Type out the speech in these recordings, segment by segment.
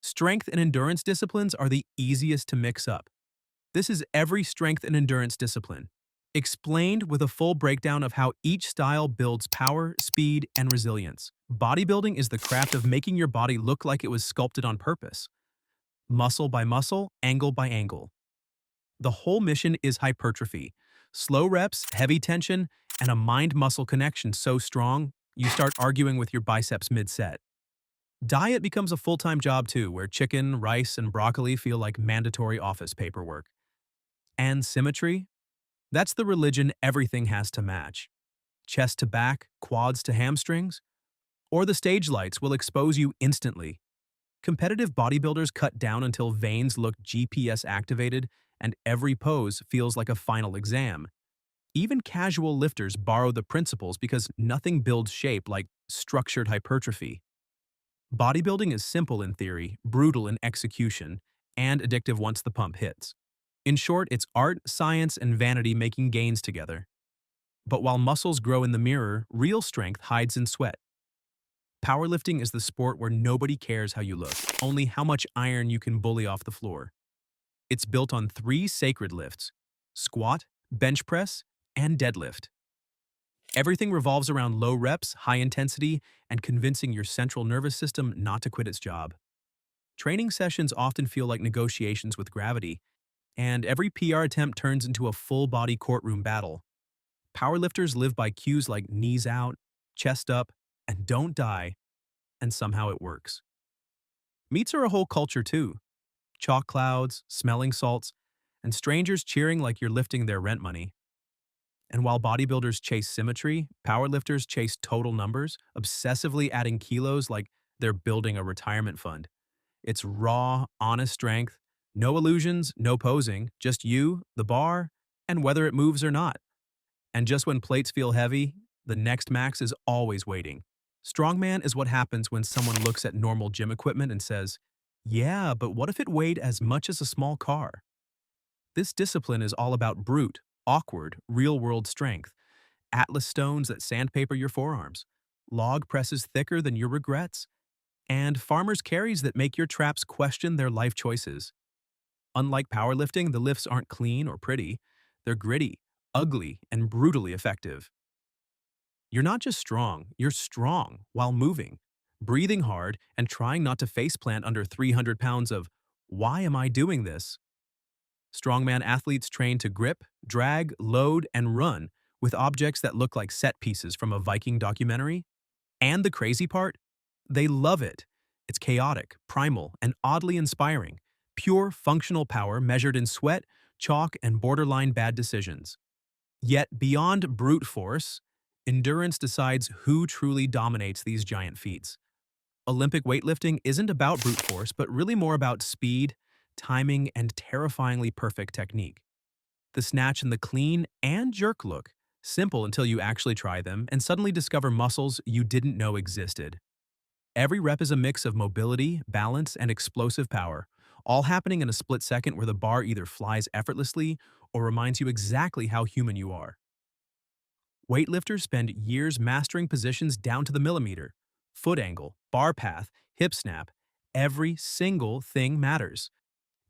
Strength and endurance disciplines are the easiest to mix up. This is every strength and endurance discipline, explained with a full breakdown of how each style builds power, speed, and resilience. Bodybuilding is the craft of making your body look like it was sculpted on purpose, muscle by muscle, angle by angle. The whole mission is hypertrophy. Slow reps, heavy tension, and a mind-muscle connection so strong, you start arguing with your biceps mid-set. Diet becomes a full-time job too, where chicken, rice, and broccoli feel like mandatory office paperwork. And symmetry? That's the religion everything has to match. Chest to back, quads to hamstrings, or the stage lights will expose you instantly. Competitive bodybuilders cut down until veins look GPS activated and every pose feels like a final exam. Even casual lifters borrow the principles because nothing builds shape like structured hypertrophy. Bodybuilding is simple in theory, brutal in execution, and addictive once the pump hits. In short, it's art, science, and vanity making gains together. But while muscles grow in the mirror, real strength hides in sweat. Powerlifting is the sport where nobody cares how you look, only how much iron you can bully off the floor. It's built on three sacred lifts: squat, bench press, and deadlift. Everything revolves around low reps, high intensity, and convincing your central nervous system not to quit its job. Training sessions often feel like negotiations with gravity, and every PR attempt turns into a full-body courtroom battle. Powerlifters live by cues like knees out, chest up, and don't die, and somehow it works. Meets are a whole culture too. Chalk clouds, smelling salts, and strangers cheering like you're lifting their rent money. And while bodybuilders chase symmetry, powerlifters chase total numbers, obsessively adding kilos like they're building a retirement fund. It's raw, honest strength, no illusions, no posing, just you, the bar, and whether it moves or not. And just when plates feel heavy, the next max is always waiting. Strongman is what happens when someone looks at normal gym equipment and says, "Yeah, but what if it weighed as much as a small car?" This discipline is all about brute, awkward, real-world strength. Atlas stones that sandpaper your forearms, log presses thicker than your regrets, and farmers' carries that make your traps question their life choices. Unlike powerlifting, the lifts aren't clean or pretty. They're gritty, ugly, and brutally effective. You're not just strong, you're strong while moving, breathing hard, and trying not to faceplant under 300 pounds of, "Why am I doing this?" Strongman athletes train to grip, drag, load, and run with objects that look like set pieces from a Viking documentary. And the crazy part? They love it. It's chaotic, primal, and oddly inspiring. Pure functional power measured in sweat, chalk, and borderline bad decisions. Yet beyond brute force, endurance decides who truly dominates these giant feats. Olympic weightlifting isn't about brute force, but really more about speed, timing, and terrifyingly perfect technique. The snatch and the clean and jerk look, simple until you actually try them and suddenly discover muscles you didn't know existed. Every rep is a mix of mobility, balance, and explosive power, all happening in a split second where the bar either flies effortlessly or reminds you exactly how human you are. Weightlifters spend years mastering positions down to the millimeter. Foot angle, bar path, hip snap, every single thing matters.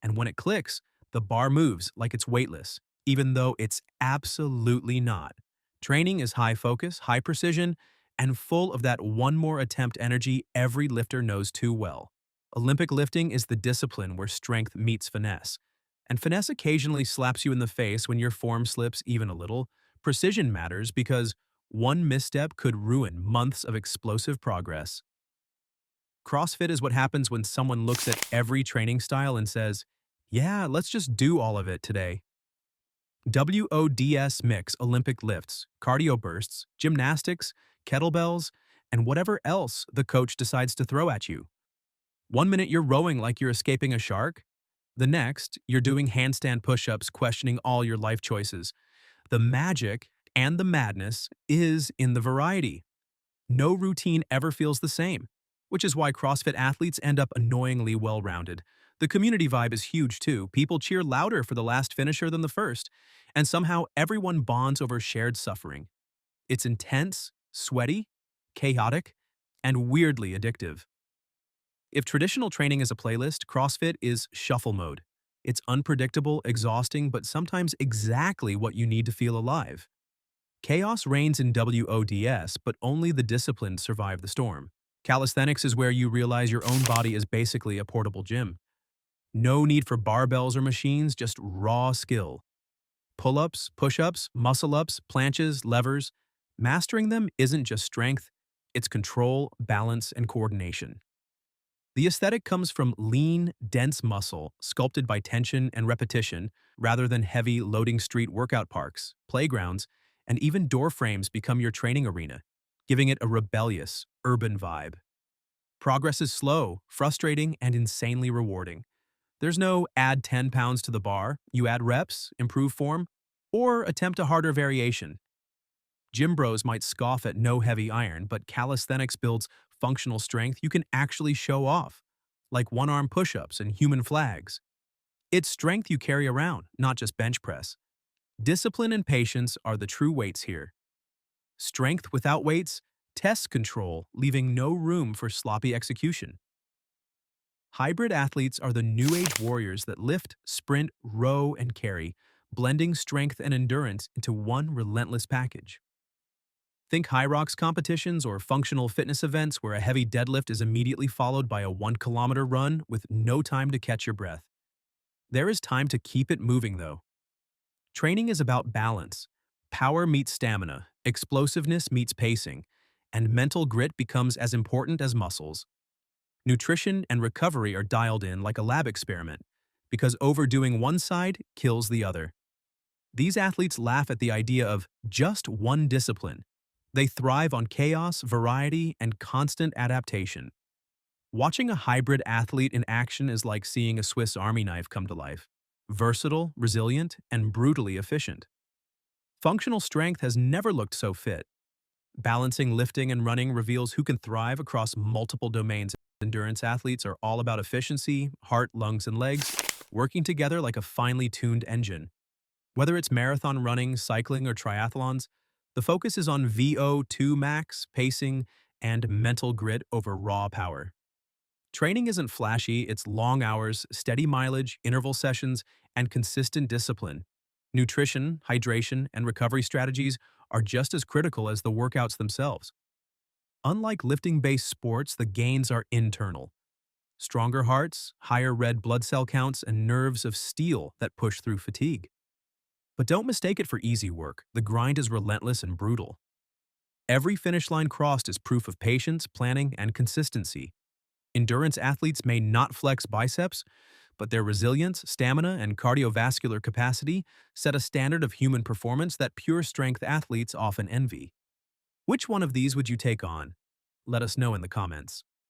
And when it clicks, the bar moves like it's weightless, even though it's absolutely not. Training is high focus, high precision, and full of that one more attempt energy every lifter knows too well. Olympic lifting is the discipline where strength meets finesse. And finesse occasionally slaps you in the face when your form slips even a little. Precision matters because one misstep could ruin months of explosive progress. CrossFit is what happens when someone looks at every training style and says, "Yeah, let's just do all of it today." WODS mix Olympic lifts, cardio bursts, gymnastics, kettlebells, and whatever else the coach decides to throw at you. One minute you're rowing like you're escaping a shark. The next, you're doing handstand push-ups questioning all your life choices. The magic and the madness is in the variety. No routine ever feels the same, which is why CrossFit athletes end up annoyingly well-rounded. The community vibe is huge too. People cheer louder for the last finisher than the first, and somehow everyone bonds over shared suffering. It's intense, sweaty, chaotic, and weirdly addictive. If traditional training is a playlist, CrossFit is shuffle mode. It's unpredictable, exhausting, but sometimes exactly what you need to feel alive. Chaos reigns in WODS, but only the disciplined survive the storm. Calisthenics is where you realize your own body is basically a portable gym. No need for barbells or machines, just raw skill. Pull-ups, push-ups, muscle-ups, planches, levers. Mastering them isn't just strength, it's control, balance, and coordination. The aesthetic comes from lean, dense muscle, sculpted by tension and repetition, rather than heavy, loading street workout parks, playgrounds, and even door frames become your training arena, giving it a rebellious, urban vibe. Progress is slow, frustrating, and insanely rewarding. There's no add 10 pounds to the bar, you add reps, improve form, or attempt a harder variation. Gym bros might scoff at no heavy iron, but calisthenics builds functional strength you can actually show off, like one-arm push-ups and human flags. It's strength you carry around, not just bench press. Discipline and patience are the true weights here. Strength without weights tests control, leaving no room for sloppy execution. Hybrid athletes are the new age warriors that lift, sprint, row, and carry, blending strength and endurance into one relentless package. Think high rocks competitions or functional fitness events where a heavy deadlift is immediately followed by a 1 kilometer run with no time to catch your breath. There is time to keep it moving, though. Training is about balance. Power meets stamina, explosiveness meets pacing, and mental grit becomes as important as muscles. Nutrition and recovery are dialed in like a lab experiment, because overdoing one side kills the other. These athletes laugh at the idea of just one discipline. They thrive on chaos, variety, and constant adaptation. Watching a hybrid athlete in action is like seeing a Swiss Army knife come to life. Versatile, resilient, and brutally efficient. Functional strength has never looked so fit. Balancing lifting and running reveals who can thrive across multiple domains. Endurance athletes are all about efficiency, heart, lungs, and legs, working together like a finely tuned engine. Whether it's marathon running, cycling, or triathlons, the focus is on VO2 max, pacing, and mental grit over raw power. Training isn't flashy, it's long hours, steady mileage, interval sessions, and consistent discipline. Nutrition, hydration, and recovery strategies are just as critical as the workouts themselves. Unlike lifting-based sports, the gains are internal. Stronger hearts, higher red blood cell counts, and nerves of steel that push through fatigue. But don't mistake it for easy work. The grind is relentless and brutal. Every finish line crossed is proof of patience, planning, and consistency. Endurance athletes may not flex biceps, but their resilience, stamina, and cardiovascular capacity set a standard of human performance that pure strength athletes often envy. Which one of these would you take on? Let us know in the comments.